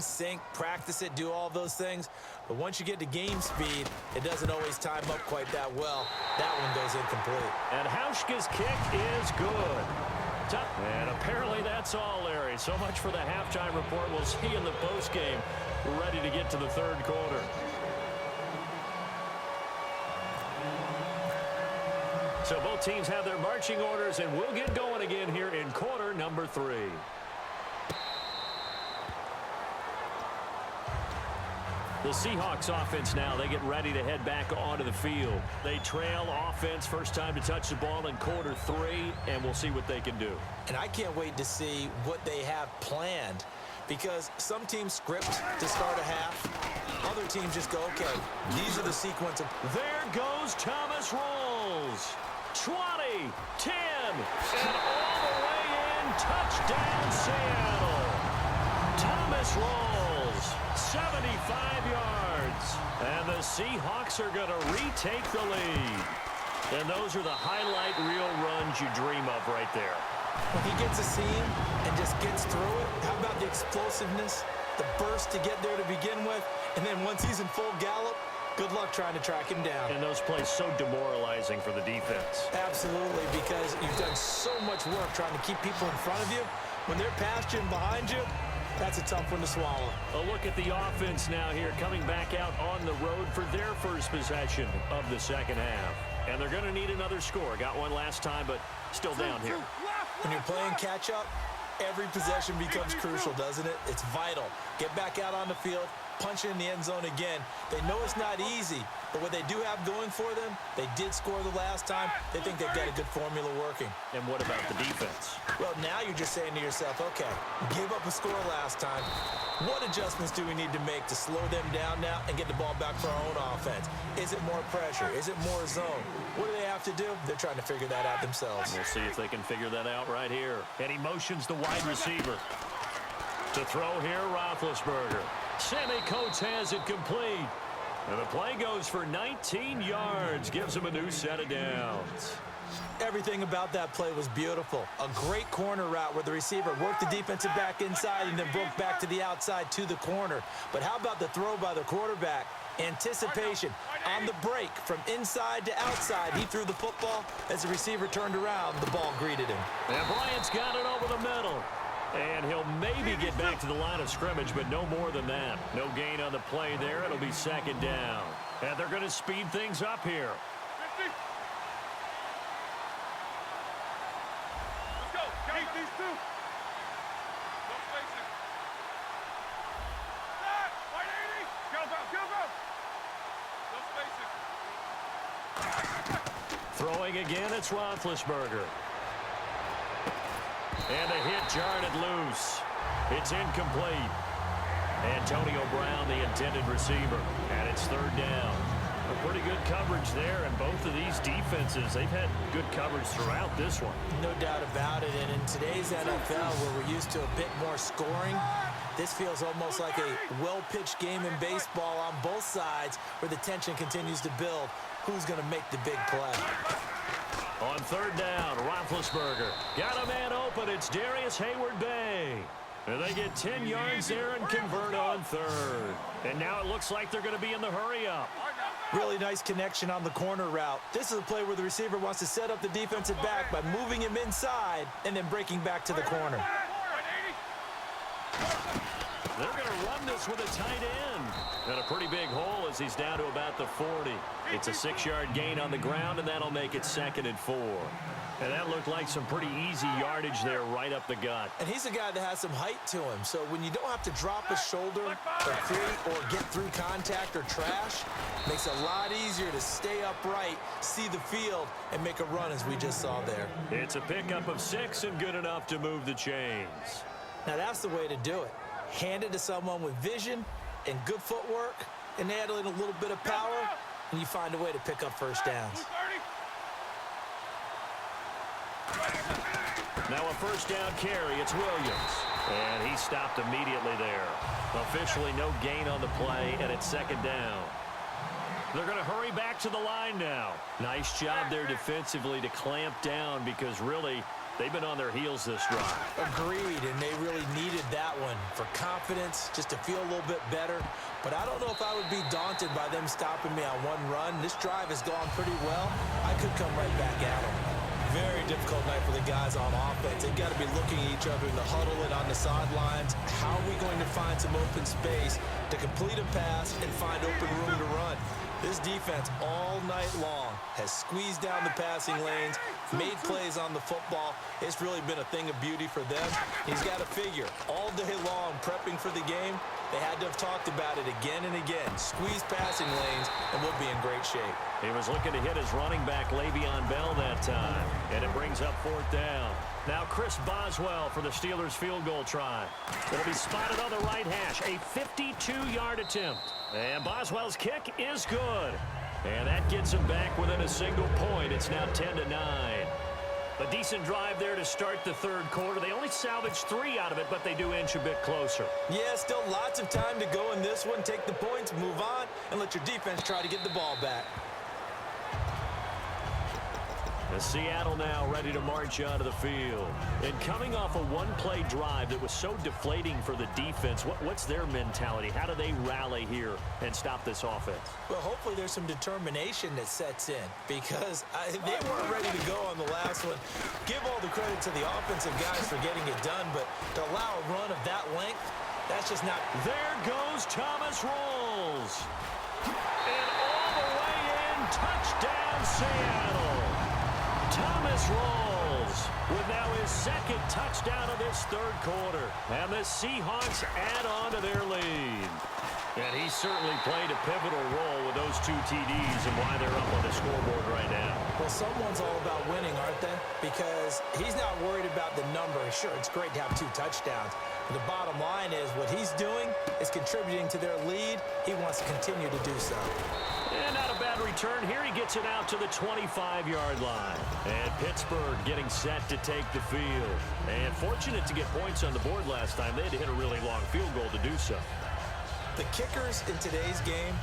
sync, practice it, do all those things. But once you get to game speed, it doesn't always time up quite that well. That one goes incomplete. And Hauschka's kick is good. And apparently that's all, Larry. So much for the halftime report. We'll see you in the postgame. We're ready to get to the third quarter. So both teams have their marching orders, and we'll get going again here in quarter number 3. The Seahawks offense now, they get ready to head back onto the field. They trail offense, first time to touch the ball in quarter 3, and we'll see what they can do. And I can't wait to see what they have planned, because some teams script to start a half. Other teams just go, okay, these are the sequence of... There goes Thomas Rawls. 20, 10, and all the way in. Touchdown, Seattle. Thomas Rawls, 75 yards. And the Seahawks are going to retake the lead. And those are the highlight reel runs you dream of right there. When he gets a seam and just gets through it, how about the explosiveness, the burst to get there to begin with, and then once he's in full gallop, good luck trying to track him down. And those plays so demoralizing for the defense. Absolutely, because you've done so much work trying to keep people in front of you. When they're past you and behind you, that's a tough one to swallow. A look at the offense now here, coming back out on the road for their first possession of the second half. And they're going to need another score. Got one last time, but still down here. When you're playing catch-up, every possession becomes crucial, doesn't it? It's vital. Get back out on the field, punch it in the end zone again. They know it's not easy, but what they do have going for them, they did score the last time. They think they've got a good formula working. And what about the defense? Well, now you're just saying to yourself, okay, give up a score last time. What adjustments do we need to make to slow them down now and get the ball back for our own offense? Is it more pressure? Is it more zone? What do they have to do? They're trying to figure that out themselves. We'll see if they can figure that out right here. And he motions the wide receiver. To throw here, Roethlisberger. Sammy Coates has it complete. And the play goes for 19 yards. Gives him a new set of downs. Everything about that play was beautiful. A great corner route where the receiver worked the defensive back inside and then broke back to the outside to the corner. But how about the throw by the quarterback? Anticipation on the break from inside to outside. He threw the football. As the receiver turned around, the ball greeted him. And Bryant's got it over the middle. And he'll maybe get back to the line of scrimmage, but no more than that. No gain on the play there. It'll be second down. And they're going to speed things up here. Throwing again, it's Roethlisberger. And a hit jarred it loose. It's incomplete. Antonio Brown, the intended receiver. And it's third down. A pretty good coverage there, and both of these defenses, they've had good coverage throughout this one. No doubt about it. And in today's NFL, where we're used to a bit more scoring, this feels almost like a well-pitched game in baseball on both sides where the tension continues to build. Who's going to make the big play? On third down, Roethlisberger. Got a man open. It's Darius Hayward-Bay. And they get 10 yards there and convert on third. And now it looks like they're going to be in the hurry-up. Really nice connection on the corner route. This is a play where the receiver wants to set up the defensive back by moving him inside and then breaking back to the corner. They're going to run this with a tight end. And a pretty big hole as he's down to about the 40. It's a 6-yard gain on the ground, and that'll make it 2nd and 4. And that looked like some pretty easy yardage there right up the gut. And he's a guy that has some height to him. So when you don't have to drop a shoulder or create or get through contact or trash, makes it a lot easier to stay upright, see the field, and make a run as we just saw there. It's a pickup of 6 and good enough to move the chains. Now that's the way to do it. Hand it to someone with vision and good footwork, and add in a little bit of power, and you find a way to pick up first downs. Now a first down carry, it's Williams. And he stopped immediately there. Officially no gain on the play, and it's 2nd down. They're going to hurry back to the line now. Nice job there defensively to clamp down because really They've been on their heels this drive. Agreed, and they really needed that one for confidence, just to feel a little bit better. But I don't know if I would be daunted by them stopping me on one run. This drive has gone pretty well. I could come right back at them. Very difficult night for the guys on offense. They've got to be looking at each other in the huddle and on the sidelines. How are we going to find some open space to complete a pass and find open room to run? This defense all night long has squeezed down the passing lanes, made plays on the football. It's really been a thing of beauty for them. He's got to figure all day long prepping for the game. They had to have talked about it again and again. Squeeze passing lanes, and we'll be in great shape. He was looking to hit his running back, Le'Veon Bell, that time. And it brings up 4th down. Now Chris Boswell for the Steelers field goal try. It'll be spotted on the right hash. A 52-yard attempt. And Boswell's kick is good. And that gets him back within a single point. It's now 10-9. A decent drive there to start the 3rd quarter. They only salvaged 3 out of it, but they do inch a bit closer. Yeah, still lots of time to go in this one. Take the points, move on, and let your defense try to get the ball back. And Seattle now ready to march onto the field. And coming off a one-play drive that was so deflating for the defense, what's their mentality? How do they rally here and stop this offense? Well, hopefully there's some determination that sets in, because they weren't ready to go on the last one. Give all the credit to the offensive guys for getting it done, but to allow a run of that length, that's just not... There goes Thomas Rawls. And all the way in, touchdown Seattle. Thomas Rawls with now his 2nd touchdown of this 3rd quarter. And the Seahawks add on to their lead. And he certainly played a pivotal role with those 2 TDs and why they're up on the scoreboard right now. Well, someone's all about winning, aren't they? Because he's not worried about the number. Sure, it's great to have 2 touchdowns. But the bottom line is what he's doing is contributing to their lead. He wants to continue to do so. And not a bad return here. He gets it out to the 25-yard line. And Pittsburgh getting set to take the field. And fortunate to get points on the board last time. They had to hit a really long field goal to do so. The kickers in today's game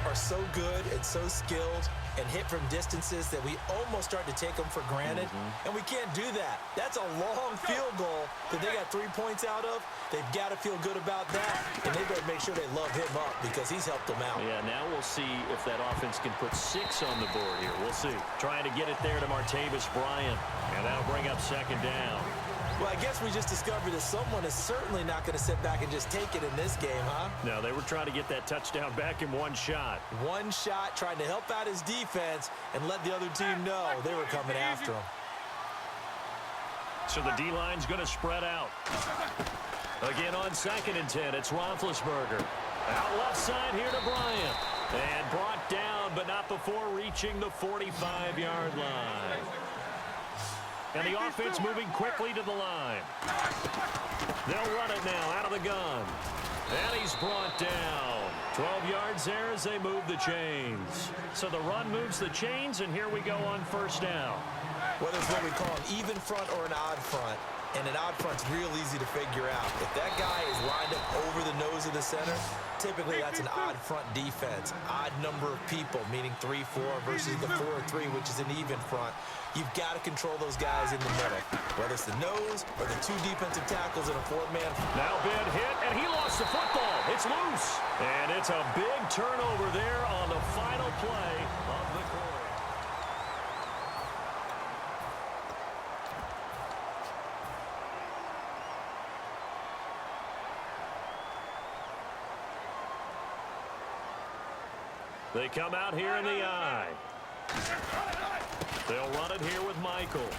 are so good and so skilled and hit from distances that we almost start to take them for granted. And we can't do that. That's a long field goal that they got 3 points out of. They've got to feel good about that, and they better make sure they love him up because he's helped them out. Yeah, now we'll see if that offense can put 6 on the board here. We'll see. Trying to get it there to Martavis Bryant, and that'll bring up 2nd down. Well, I guess we just discovered that someone is certainly not going to sit back and just take it in this game, huh? No, they were trying to get that touchdown back in one shot. One shot, trying to help out his defense and let the other team know they were coming after him. So the D-line's going to spread out. Again on 2nd and 10, it's Roethlisberger. Out left side here to Bryant. And brought down, but not before reaching the 45-yard line. And the offense moving quickly to the line. They'll run it now out of the gun. And he's brought down. 12 yards there as they move the chains. So the run moves the chains, and here we go on 1st down. Whether it's what we call an even front or an odd front, and an odd front's real easy to figure out. If that guy is lined up over the nose of the center, typically that's an odd front defense. Odd number of people, meaning 3-4 versus the 4-3, which is an even front. You've got to control those guys in the middle, whether it's the nose or the 2 defensive tackles in a 4-man. Now big hit, and he lost the football. It's loose. And it's a big turnover there on the final play of the quarter. They come out here in the eye. They'll run it here with Michael.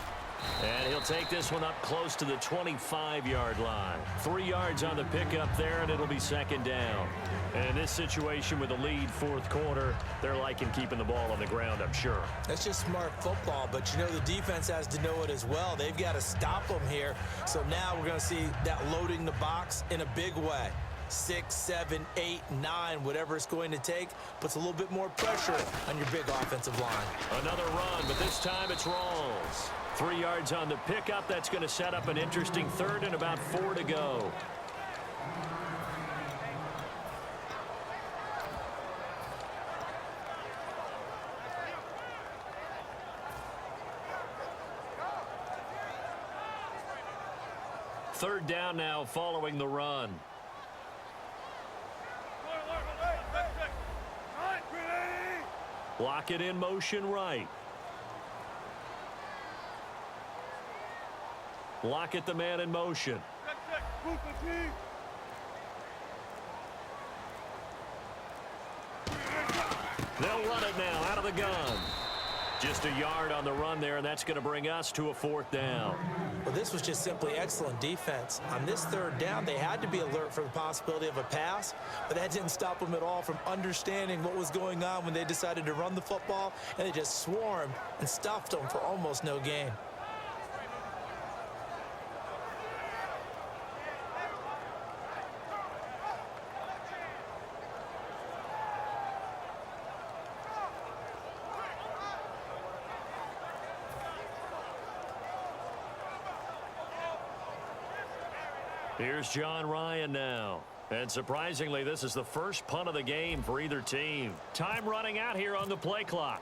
And he'll take this one up close to the 25-yard line. 3 yards on the pickup there, and it'll be 2nd down. And in this situation with the lead 4th quarter, they're liking keeping the ball on the ground, I'm sure. That's just smart football, but you know the defense has to know it as well. They've got to stop them here. So now we're going to see that loading the box in a big way. 6, 7, 8, 9, whatever it's going to take, puts a little bit more pressure on your big offensive line. Another run, but this time it's Rawls. 3 yards on the pickup. That's going to set up an interesting 3rd and about 4 to go. Third down now following the run. Block it in motion right. Lock it the man in motion. They'll run it now out of the gun. Just a yard on the run there, and that's going to bring us to a fourth down. Well, this was just simply excellent defense. On this third down, they had to be alert for the possibility of a pass, but that didn't stop them at all from understanding what was going on when they decided to run the football, and they just swarmed and stuffed them for almost no gain. Here's John Ryan now. And surprisingly, this is the first punt of the game for either team. Time running out here on the play clock.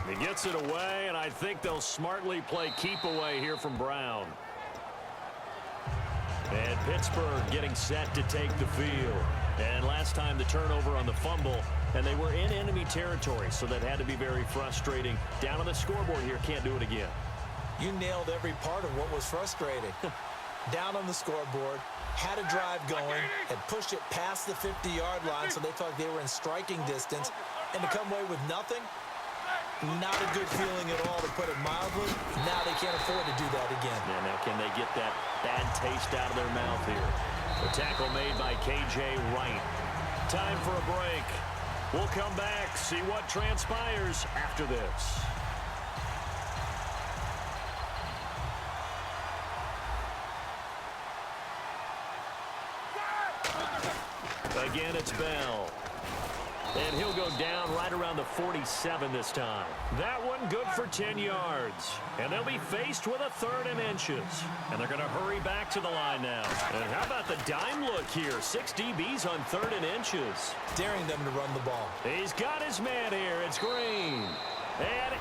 He gets it away, and I think they'll smartly play keep away here from Brown. And Pittsburgh getting set to take the field. And last time the turnover on the fumble, and they were in enemy territory, so that had to be very frustrating. Down on the scoreboard here, can't do it again. You nailed every part of what was frustrating. Down on the scoreboard, had a drive going, had pushed it past the 50-yard line so they felt like they were in striking distance, and to come away with nothing, not a good feeling at all, to put it mildly. Now they can't afford to do that again. Yeah, now can they get that bad taste out of their mouth here? The tackle made by K.J. Wright. Time for a break. We'll come back, see what transpires after this. Again, it's Bell. And he'll go down right around the 47 this time. That one good for 10 yards. And they'll be faced with a 3rd and inches. And they're going to hurry back to the line now. And how about the dime look here? 6 DBs on 3rd and inches. Daring them to run the ball. He's got his man here. It's Green. And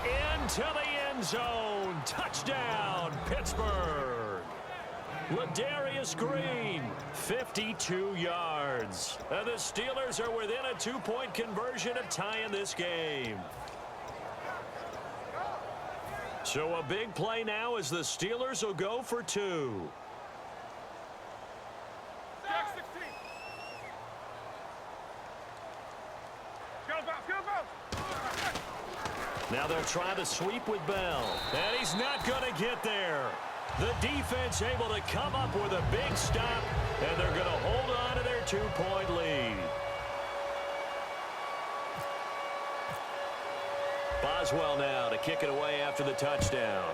into the end zone. Touchdown, Pittsburgh. Ladarius Green, 52 yards. And the Steelers are within a 2-point conversion of tying this game. So a big play now as the Steelers will go for 2. Now they'll try the sweep with Bell. And he's not going to get there. The defense able to come up with a big stop, and they're going to hold on to their 2-point lead. Boswell now to kick it away after the touchdown.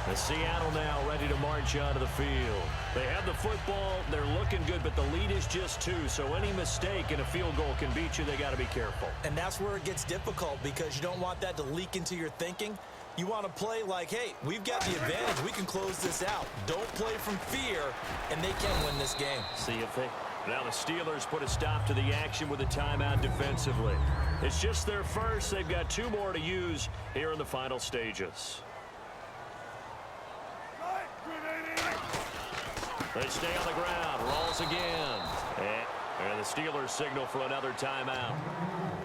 The Seattle now ready to march onto the field. They have the football. They're looking good, but the lead is just 2. So any mistake in a field goal can beat you. They got to be careful. And that's where it gets difficult, because you don't want that to leak into your thinking. You want to play like, hey, we've got the advantage. We can close this out. Don't play from fear, and they can win this game. See if they... Now the Steelers put a stop to the action with a timeout defensively. It's just their first. They've got 2 more to use here in the final stages. They stay on the ground. Rawls again. And the Steelers signal for another timeout.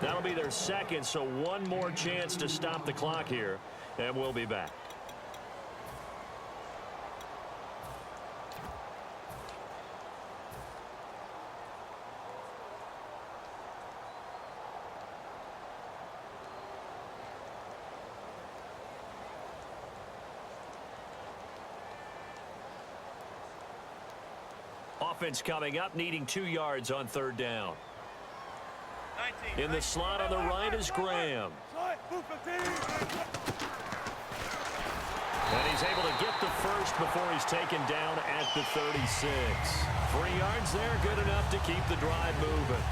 That'll be their second, so 1 more chance to stop the clock here. And we'll be back. Offense coming up, needing 2 yards on 3rd down. In the slot on the right is Graham. And he's able to get the first before he's taken down at the 36. 3 yards there, good enough to keep the drive moving.